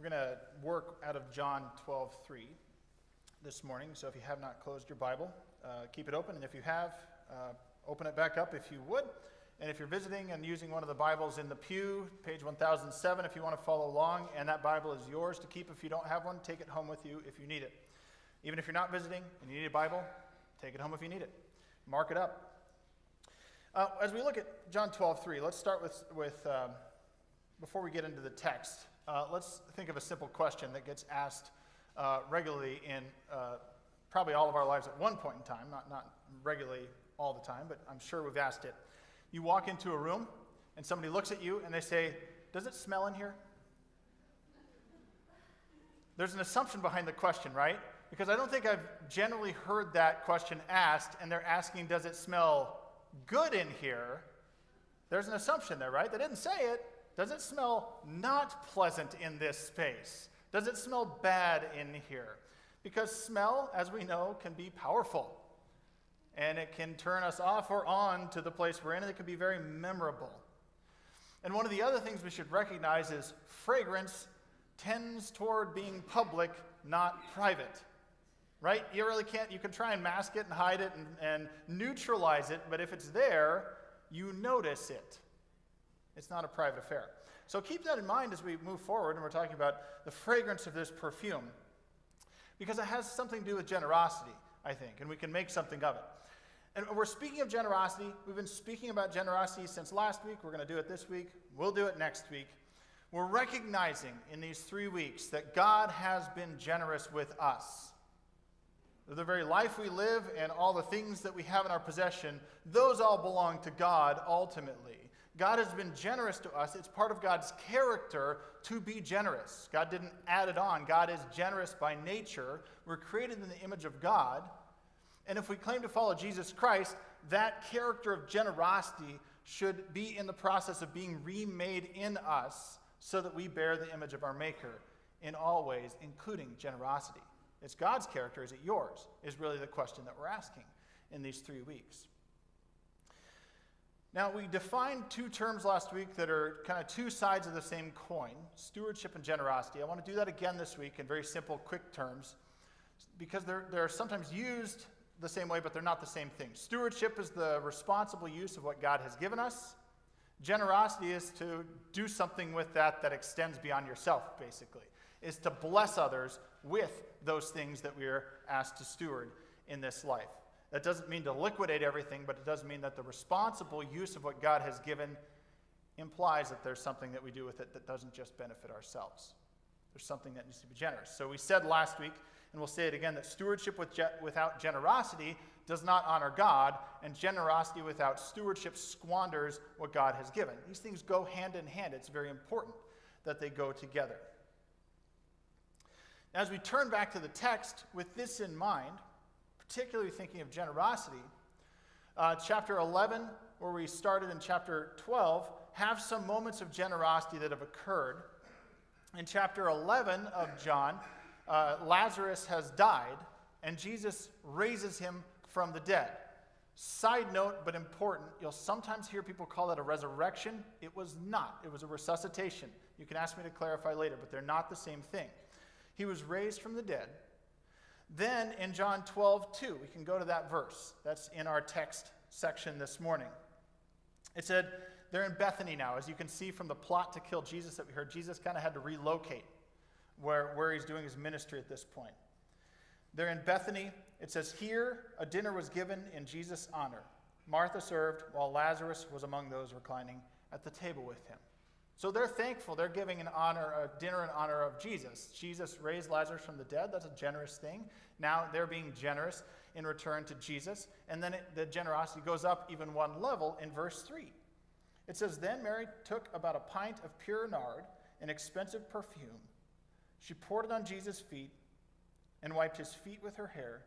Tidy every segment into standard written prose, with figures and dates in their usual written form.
We're going to work out of John 12:3 this morning. So if you have not closed your Bible, keep it open. And if you have, open it back up if you would. And if you're visiting and using one of the Bibles in the pew, page 1007, if you want to follow along, and that Bible is yours to keep if you don't have one, take it home with you if you need it. Even if you're not visiting and you need a Bible, take it home if you need it. Mark it up. As we look at John 12:3, let's start with before we get into the text, let's think of a simple question that gets asked regularly in probably all of our lives at one point in time, not regularly all the time, but I'm sure we've asked it. You walk into a room and somebody looks at you and they say, "Does it smell in here?" There's an assumption behind the question, right? Because I don't think I've generally heard that question asked, and they're asking, does it smell good in here? There's an assumption there, right? They didn't say it. Does it smell not pleasant in this space? Does it smell bad in here? Because smell, as we know, can be powerful. And it can turn us off or on to the place we're in, and it can be very memorable. And one of the other things we should recognize is fragrance tends toward being public, not private. Right? You really can't, you can try and mask it and hide it and neutralize it, but if it's there, you notice it. It's not a private affair. So keep that in mind as we move forward, and we're talking about the fragrance of this perfume, because it has something to do with generosity, I think, and we can make something of it. And we're speaking of generosity. We've been speaking about generosity since last week. We're going to do it this week. We'll do it next week. We're recognizing in these 3 weeks that God has been generous with us. The very life we live and all the things that we have in our possession, those all belong to God ultimately. God has been generous to us. It's part of God's character to be generous. God didn't add it on. God is generous by nature. We're created in the image of God. And if we claim to follow Jesus Christ, that character of generosity should be in the process of being remade in us so that we bear the image of our Maker in all ways, including generosity. It's God's character, is it yours? Is really the question that we're asking in these 3 weeks. Now, we defined 2 terms last week that are kind of 2 sides of the same coin, stewardship and generosity. I want to do that again this week in very simple, quick terms, because they're sometimes used the same way, but they're not the same thing. Stewardship is the responsible use of what God has given us. Generosity is to do something with that extends beyond yourself, basically, is to bless others with those things that we are asked to steward in this life. That doesn't mean to liquidate everything, but it does mean that the responsible use of what God has given implies that there's something that we do with it that doesn't just benefit ourselves. There's something that needs to be generous. So we said last week, and we'll say it again, that stewardship without generosity does not honor God, and generosity without stewardship squanders what God has given. These things go hand in hand. It's very important that they go together. As we turn back to the text with this in mind, particularly thinking of generosity, chapter 11, where we started in chapter 12, have some moments of generosity that have occurred. In chapter 11 of John, Lazarus has died, and Jesus raises him from the dead. Side note, but important, you'll sometimes hear people call it a resurrection. It was not. It was a resuscitation. You can ask me to clarify later, but they're not the same thing. He was raised from the dead. Then in John 12:2, we can go to that verse. That's in our text section this morning. It said they're in Bethany now. As you can see from the plot to kill Jesus that we heard, Jesus kind of had to relocate where he's doing his ministry at this point. They're in Bethany. It says, here a dinner was given in Jesus' honor. Martha served, while Lazarus was among those reclining at the table with him. So they're thankful. They're giving a dinner in honor of Jesus. Jesus raised Lazarus from the dead. That's a generous thing. Now they're being generous in return to Jesus. And then the generosity goes up even one level in verse 3. It says, then Mary took about a pint of pure nard, an expensive perfume. She poured it on Jesus' feet and wiped his feet with her hair,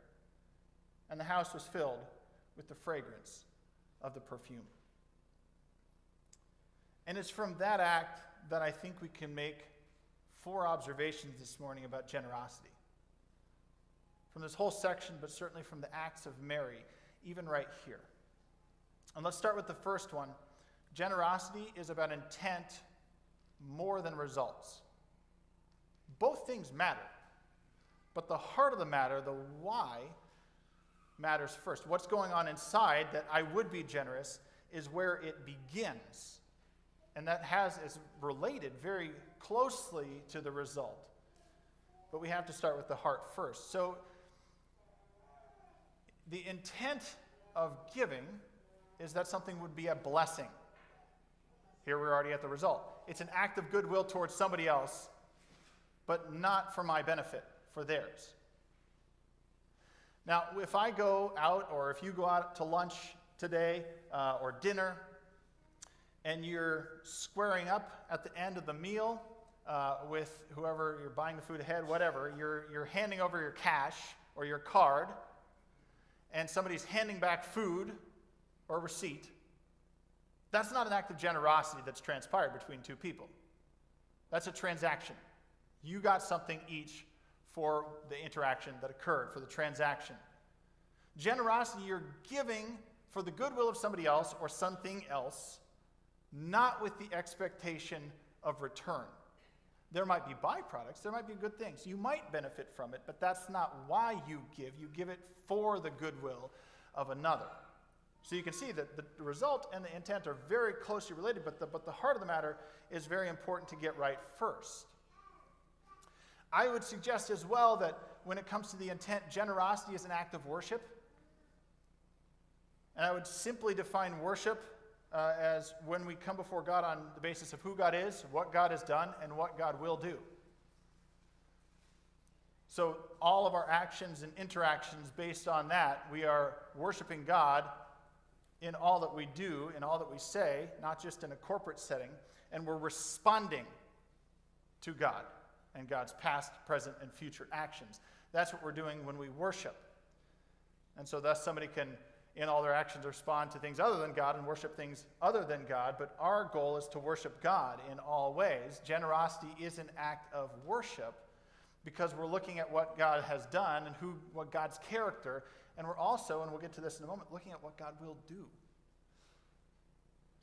and the house was filled with the fragrance of the perfume. And it's from that act that I think we can make 4 observations this morning about generosity. From this whole section, but certainly from the acts of Mary, even right here. And let's start with the first one. Generosity is about intent more than results. Both things matter. But the heart of the matter, the why, matters first. What's going on inside that I would be generous is where it begins. And that is related very closely to the result. But we have to start with the heart first. So the intent of giving is that something would be a blessing. Here we're already at the result. It's an act of goodwill towards somebody else, but not for my benefit, for theirs. Now, if I go out, or if you go out to lunch today or dinner, and you're squaring up at the end of the meal with whoever you're buying the food ahead, whatever, you're handing over your cash or your card, and somebody's handing back food or receipt, that's not an act of generosity that's transpired between two people. That's a transaction. You got something each for the interaction that occurred, for the transaction. Generosity, you're giving for the goodwill of somebody else or something else, not with the expectation of return. There might be byproducts, there might be good things. You might benefit from it, but that's not why you give. You give it for the goodwill of another. So you can see that the result and the intent are very closely related, but the heart of the matter is very important to get right first. I would suggest as well that when it comes to the intent, generosity is an act of worship. And I would simply define worship as when we come before God on the basis of who God is, what God has done, and what God will do. So all of our actions and interactions based on that, we are worshiping God in all that we do, in all that we say, not just in a corporate setting, and we're responding to God and God's past, present, and future actions. That's what we're doing when we worship. And so thus somebody can, in all their actions, respond to things other than God and worship things other than God, but our goal is to worship God in all ways. Generosity is an act of worship because we're looking at what God has done and what God's character, and we're also, and we'll get to this in a moment, looking at what God will do.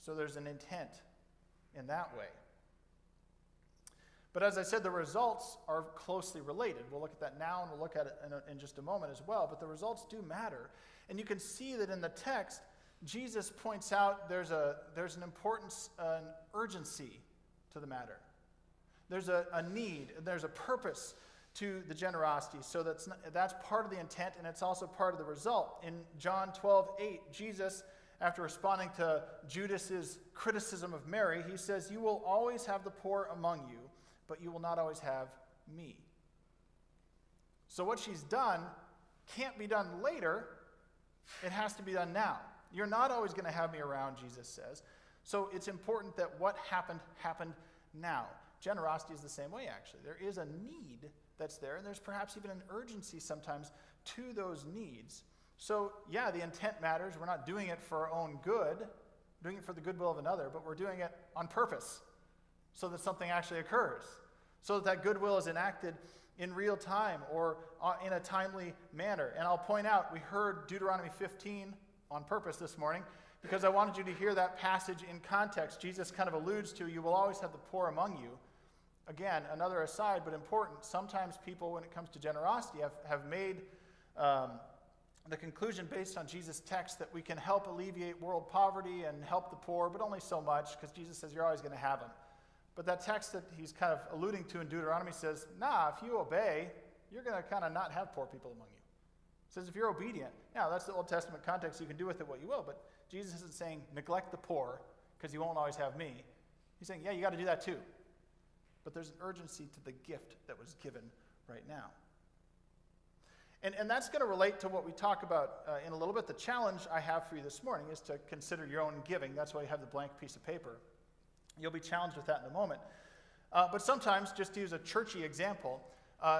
So there's an intent in that way. But as I said, the results are closely related. We'll look at that now, and we'll look at it in just a moment as well. But the results do matter. And you can see that in the text, Jesus points out there's an importance, an urgency to the matter. There's a need, there's a purpose to the generosity. So that's part of the intent, and it's also part of the result. In John 12:8, Jesus, after responding to Judas's criticism of Mary, he says, "You will always have the poor among you, but you will not always have me." So what she's done can't be done later. It has to be done now. You're not always going to have me around, Jesus says. So it's important that what happened now. Generosity is the same way, actually. There is a need that's there, and there's perhaps even an urgency sometimes to those needs. So, yeah, the intent matters. We're not doing it for our own good, doing it for the goodwill of another, but we're doing it on purpose so that something actually occurs, so that goodwill is enacted in real time or in a timely manner. And I'll point out, we heard Deuteronomy 15 on purpose this morning because I wanted you to hear that passage in context. Jesus kind of alludes to, you will always have the poor among you. Again, another aside, but important. Sometimes people, when it comes to generosity, have made the conclusion based on Jesus' text that we can help alleviate world poverty and help the poor, but only so much, because Jesus says you're always going to have them. But that text that he's kind of alluding to in Deuteronomy says, nah, if you obey, you're going to kind of not have poor people among you. It says if you're obedient, now that's the Old Testament context, you can do with it what you will, but Jesus isn't saying neglect the poor because you won't always have me. He's saying, yeah, you got to do that too. But there's an urgency to the gift that was given right now. And that's going to relate to what we talk about in a little bit. The challenge I have for you this morning is to consider your own giving. That's why you have the blank piece of paper. You'll be challenged with that in a moment. But sometimes, just to use a churchy example,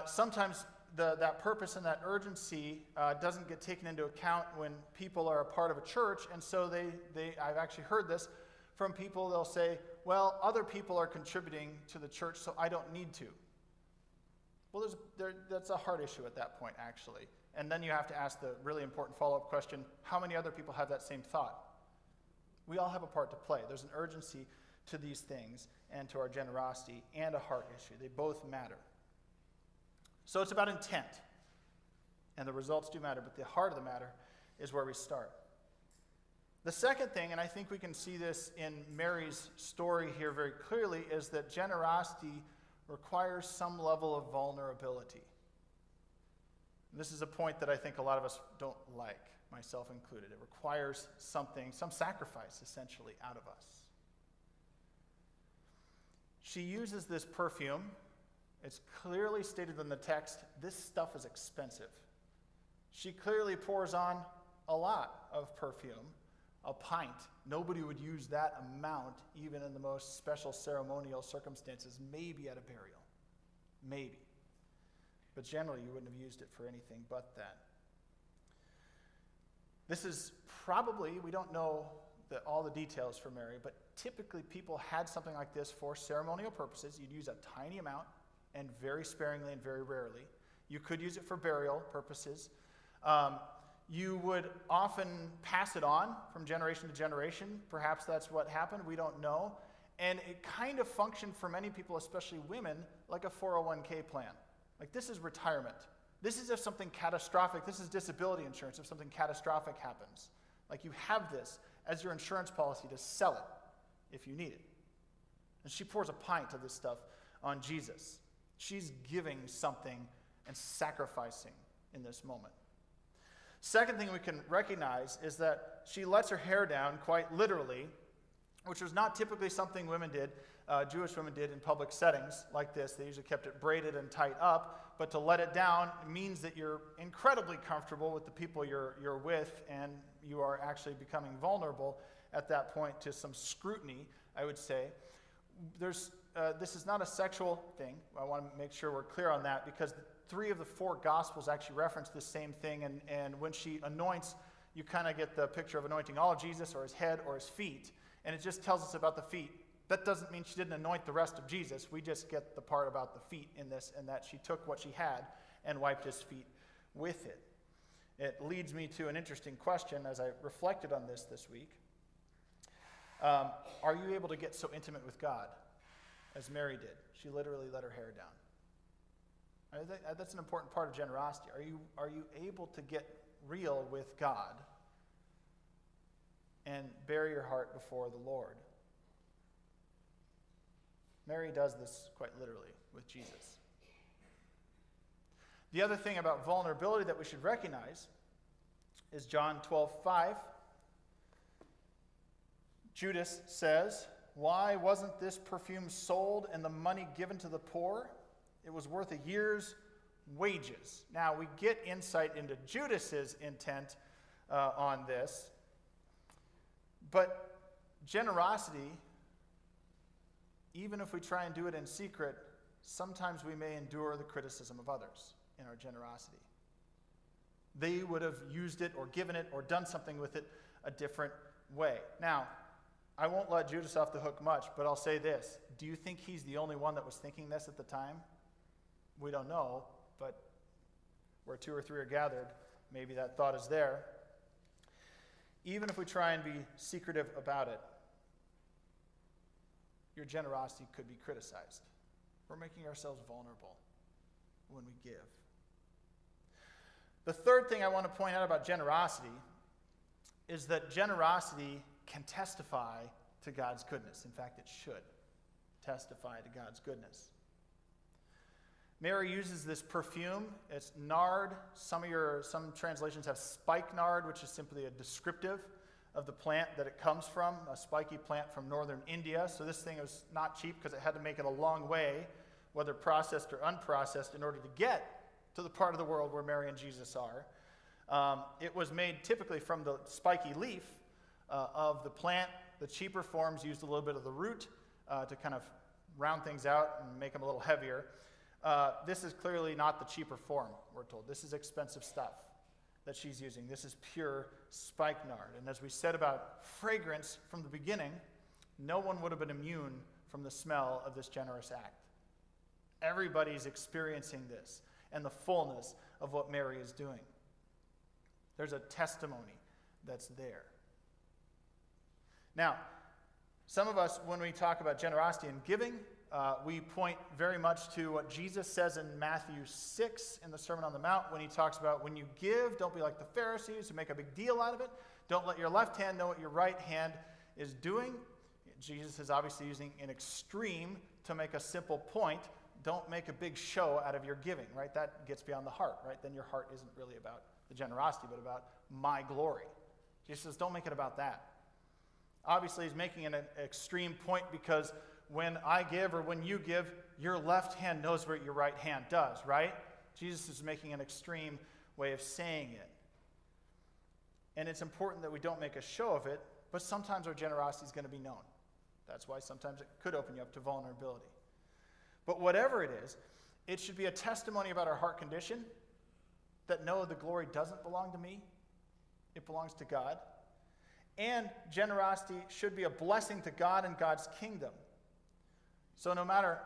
sometimes that purpose and that urgency doesn't get taken into account when people are a part of a church. And so I've actually heard this from people. They'll say, well, other people are contributing to the church, so I don't need to. Well, that's a hard issue at that point, actually. And then you have to ask the really important follow-up question, how many other people have that same thought? We all have a part to play. There's an urgency to these things and to our generosity and a heart issue. They both matter. So it's about intent. And the results do matter, but the heart of the matter is where we start. The second thing, and I think we can see this in Mary's story here very clearly, is that generosity requires some level of vulnerability. This is a point that I think a lot of us don't like, myself included. It requires something, some sacrifice, essentially, out of us. She uses this perfume. It's clearly stated in the text, this stuff is expensive. She clearly pours on a lot of perfume, a pint. Nobody would use that amount, even in the most special ceremonial circumstances, maybe at a burial. Maybe. But generally, you wouldn't have used it for anything but that. This is probably, we don't know all the details for Mary, but typically people had something like this for ceremonial purposes. You'd use a tiny amount, and very sparingly and very rarely. You could use it for burial purposes. You would often pass it on from generation to generation. Perhaps that's what happened. We don't know. And it kind of functioned for many people, especially women, like a 401k plan. Like, this is retirement. This is if something catastrophic, this is disability insurance if something catastrophic happens. Like, you have this as your insurance policy to sell it if you need it. And she pours a pint of this stuff on Jesus. She's giving something and sacrificing in this moment. Second thing we can recognize is that she lets her hair down quite literally, which was not typically something women did, Jewish women did in public settings like this. They usually kept it braided and tight up, but to let it down means that you're incredibly comfortable with the people you're with, and you are actually becoming vulnerable at that point to some scrutiny, I would say. This is not a sexual thing. I want to make sure we're clear on that, because 3 of the 4 Gospels actually reference the same thing, and when she anoints, you kind of get the picture of anointing all of Jesus or his head or his feet, and it just tells us about the feet. That doesn't mean she didn't anoint the rest of Jesus. We just get the part about the feet in this, and that she took what she had and wiped his feet with it. It leads me to an interesting question as I reflected on this week. Are you able to get so intimate with God as Mary did? She literally let her hair down. I think that's an important part of generosity. Are you able to get real with God and bare your heart before the Lord? Mary does this quite literally with Jesus. The other thing about vulnerability that we should recognize is John 12:5. Judas says, "Why wasn't this perfume sold and the money given to the poor? It was worth a year's wages." Now, we get insight into Judas's intent on this. But generosity, even if we try and do it in secret, sometimes we may endure the criticism of others in our generosity. They would have used it or given it or done something with it a different way. Now, I won't let Judas off the hook much, but I'll say this. Do you think he's the only one that was thinking this at the time? We don't know, but where 2 or 3 are gathered, maybe that thought is there. Even if we try and be secretive about it, your generosity could be criticized. We're making ourselves vulnerable when we give. The third thing I want to point out about generosity is that generosity can testify to God's goodness. In fact, it should testify to God's goodness. Mary uses this perfume. It's nard. Some translations have spikenard, which is simply a descriptive of the plant that it comes from, a spiky plant from northern India. So this thing was not cheap because it had to make it a long way, whether processed or unprocessed, in order to get to the part of the world where Mary and Jesus are. It was made typically from the spiky leaf of the plant. The cheaper forms used a little bit of the root to kind of round things out and make them a little heavier. This is clearly not the cheaper form, we're told. This is expensive stuff that she's using. This is pure spikenard. And as we said about fragrance from the beginning, no one would have been immune from the smell of this generous act. Everybody's experiencing this and the fullness of what Mary is doing. There's a testimony that's there. Now, some of us, when we talk about generosity and giving, we point very much to what Jesus says in Matthew 6 in the Sermon on the Mount when he talks about when you give, don't be like the Pharisees who make a big deal out of it. Don't let your left hand know what your right hand is doing. Jesus is obviously using an extreme to make a simple point. Don't make a big show out of your giving, right? That gets beyond the heart, right? Then your heart isn't really about the generosity, but about my glory. Jesus says, don't make it about that. Obviously, he's making an extreme point because when I give or when you give, your left hand knows what your right hand does, right? Jesus is making an extreme way of saying it. And it's important that we don't make a show of it, but sometimes our generosity is going to be known. That's why sometimes it could open you up to vulnerability. But whatever it is, it should be a testimony about our heart condition that no, the glory doesn't belong to me. It belongs to God. And generosity should be a blessing to God and God's kingdom. So no matter,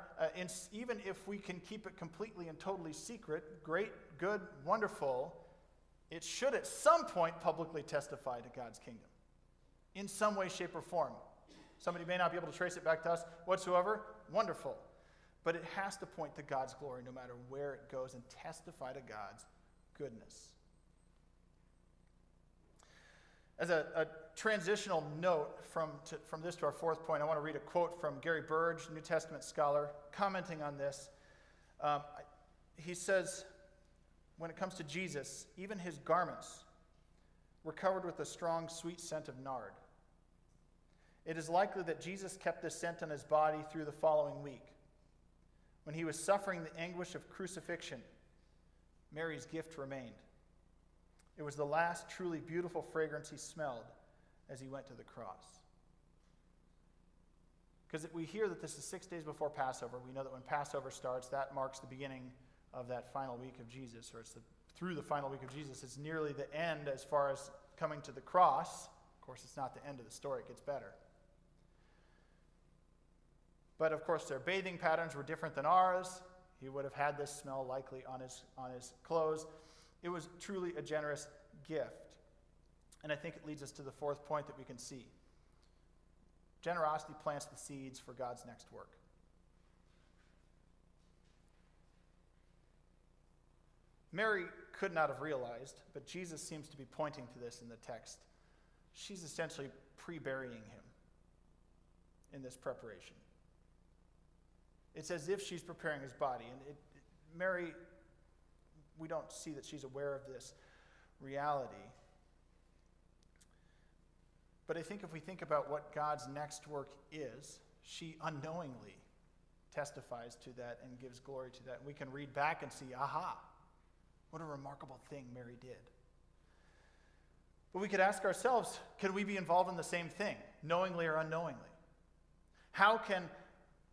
even if we can keep it completely and totally secret, great, good, wonderful, it should at some point publicly testify to God's kingdom in some way, shape, or form. Somebody may not be able to trace it back to us whatsoever. Wonderful. But it has to point to God's glory no matter where it goes and testify to God's goodness. As a transitional note from this to our fourth point, I want to read a quote from Gary Burge, New Testament scholar, commenting on this. He says, when it comes to Jesus, even his garments were covered with a strong, sweet scent of nard. It is likely that Jesus kept this scent on his body through the following week. When he was suffering the anguish of crucifixion, Mary's gift remained. It was the last truly beautiful fragrance he smelled as he went to the cross. Because we hear that this is 6 days before Passover. We know that when Passover starts, that marks the beginning of that final week of Jesus, or through the final week of Jesus. It's nearly the end as far as coming to the cross. Of course, it's not the end of the story. It gets better. But of course, their bathing patterns were different than ours. He would have had this smell likely on his clothes. It was truly a generous gift. And I think it leads us to the fourth point that we can see. Generosity plants the seeds for God's next work. Mary could not have realized, but Jesus seems to be pointing to this in the text. She's essentially pre-burying him in this preparation. It's as if she's preparing his body. And Mary, we don't see that she's aware of this reality. But I think if we think about what God's next work is, she unknowingly testifies to that and gives glory to that. And we can read back and see, aha, what a remarkable thing Mary did. But we could ask ourselves, can we be involved in the same thing, knowingly or unknowingly? How can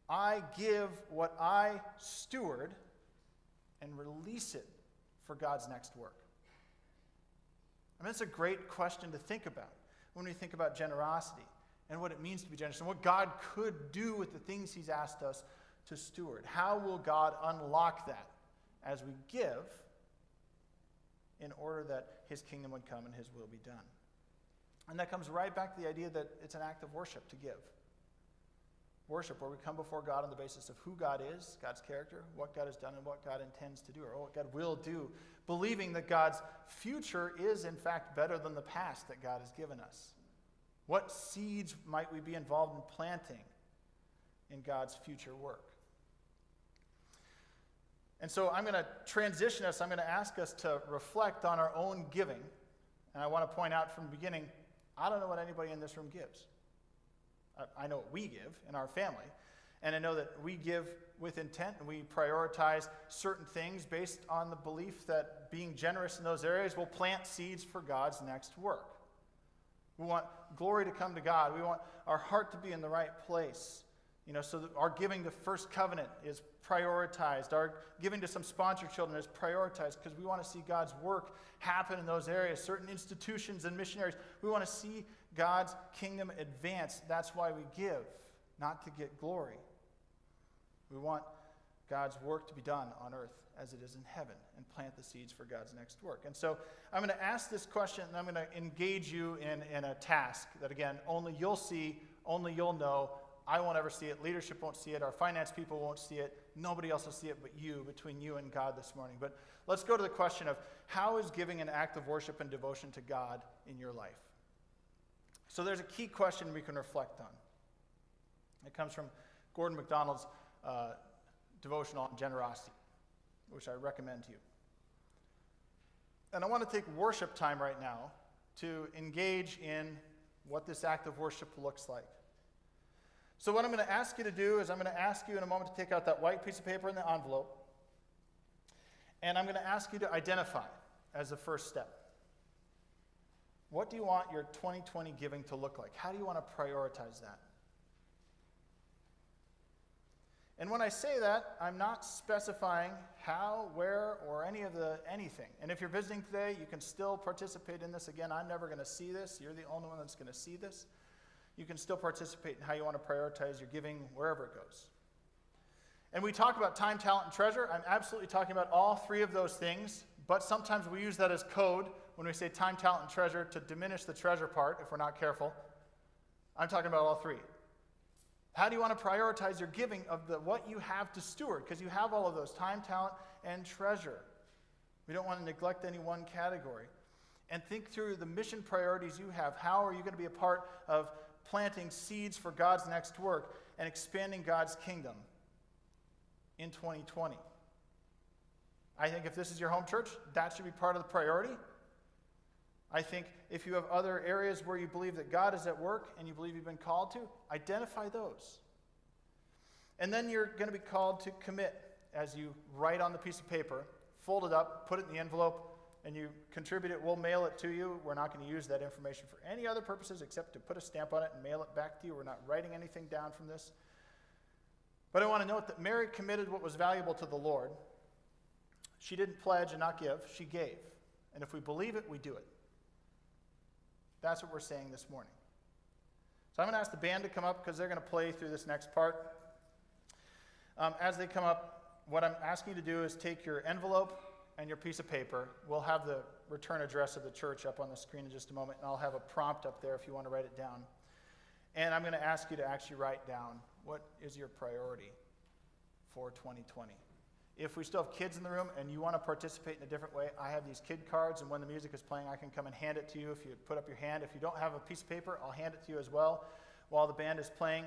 I give what I steward and release it for God's next work? I mean, it's a great question to think about when we think about generosity and what it means to be generous and what God could do with the things he's asked us to steward. How will God unlock that as we give in order that his kingdom would come and his will be done? And that comes right back to the idea that it's an act of worship to give. Worship, where we come before God on the basis of who God is, God's character, what God has done, and what God intends to do, or what God will do, believing that God's future is, in fact, better than the past that God has given us. What seeds might we be involved in planting in God's future work? And so I'm going to transition us. I'm going to ask us to reflect on our own giving. And I want to point out from the beginning, I don't know what anybody in this room gives. I know what we give in our family, and I know that we give with intent, and we prioritize certain things based on the belief that being generous in those areas will plant seeds for God's next work. We want glory to come to God. We want our heart to be in the right place, so that our giving to First Covenant is prioritized. Our giving to some sponsor children is prioritized because we want to see God's work happen in those areas. Certain institutions and missionaries, we want to see God's kingdom advance. That's why we give, not to get glory. We want God's work to be done on earth as it is in heaven and plant the seeds for God's next work. And so I'm going to ask this question, and I'm going to engage you in a task that, again, only you'll see, only you'll know, I won't ever see it. Leadership won't see it. Our finance people won't see it. Nobody else will see it but you, between you and God this morning. But let's go to the question of how is giving an act of worship and devotion to God in your life? So there's a key question we can reflect on. It comes from Gordon MacDonald's devotional on generosity, which I recommend to you. And I want to take worship time right now to engage in what this act of worship looks like. So what I'm going to ask you to do is I'm going to ask you in a moment to take out that white piece of paper in the envelope, and I'm going to ask you to identify as the first step. What do you want your 2020 giving to look like? How do you want to prioritize that? And when I say that, I'm not specifying how, where, or anything. And if you're visiting today, you can still participate in this. Again, I'm never going to see this. You're the only one that's going to see this. You can still participate in how you want to prioritize your giving wherever it goes. And we talk about time, talent, and treasure. I'm absolutely talking about all three of those things, but sometimes we use that as code when we say time, talent, and treasure to diminish the treasure part if we're not careful. I'm talking about all three. How do you want to prioritize your giving of what you have to steward? Because you have all of those, time, talent, and treasure. We don't want to neglect any one category. And think through the mission priorities you have. How are you going to be a part of planting seeds for God's next work and expanding God's kingdom in 2020? I think if this is your home church, that should be part of the priority. I think if you have other areas where you believe that God is at work and you believe you've been called to, identify those. And then you're going to be called to commit as you write on the piece of paper, fold it up, put it in the envelope, and you contribute it. We'll mail it to you. We're not going to use that information for any other purposes except to put a stamp on it and mail it back to you. We're not writing anything down from this. But I want to note that Mary committed what was valuable to the Lord. She didn't pledge and not give. She gave. And if we believe it, we do it. That's what we're saying this morning. So I'm going to ask the band to come up because they're going to play through this next part. As they come up, what I'm asking you to do is take your envelope and your piece of paper. We'll have the return address of the church up on the screen in just a moment, and I'll have a prompt up there if you want to write it down. And I'm going to ask you to actually write down what is your priority for 2020. If we still have kids in the room and you want to participate in a different way, I have these kid cards, and when the music is playing, I can come and hand it to you if you put up your hand. If you don't have a piece of paper, I'll hand it to you as well while the band is playing.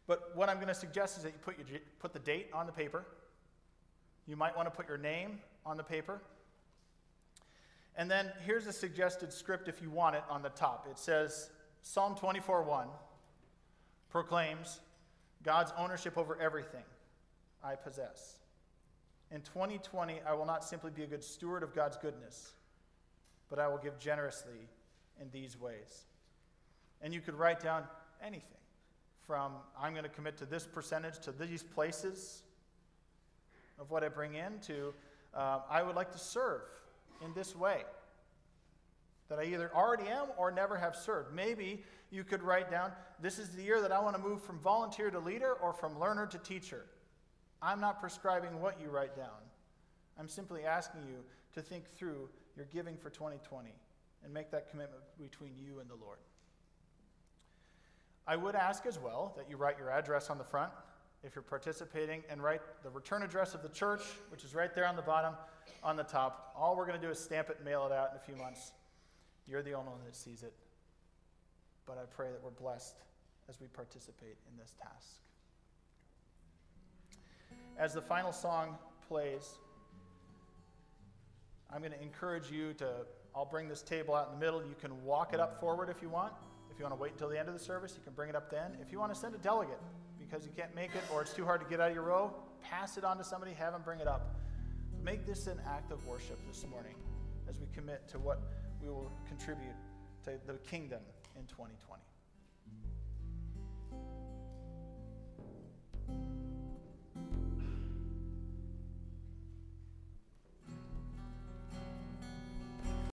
But what I'm going to suggest is that you put the date on the paper. You might want to put your name on the paper. And then here's a suggested script if you want it on the top. It says, Psalm 24:1 proclaims God's ownership over everything I possess. In 2020, I will not simply be a good steward of God's goodness, but I will give generously in these ways. And you could write down anything from I'm going to commit to this percentage to these places of what I bring in to I would like to serve in this way that I either already am or never have served. Maybe you could write down, this is the year that I want to move from volunteer to leader or from learner to teacher. I'm not prescribing what you write down. I'm simply asking you to think through your giving for 2020 and make that commitment between you and the Lord. I would ask as well that you write your address on the front if you're participating, and write the return address of the church, which is right there on the bottom, on the top. All we're going to do is stamp it and mail it out in a few months. You're the only one that sees it. But I pray that we're blessed as we participate in this task. As the final song plays, I'm going to encourage you to, I'll bring this table out in the middle. You can walk it up forward if you want. If you want to wait until the end of the service, you can bring it up then. If you want to send a delegate because you can't make it or it's too hard to get out of your row, pass it on to somebody, have them bring it up. Make this an act of worship this morning as we commit to what we will contribute to the kingdom in 2020.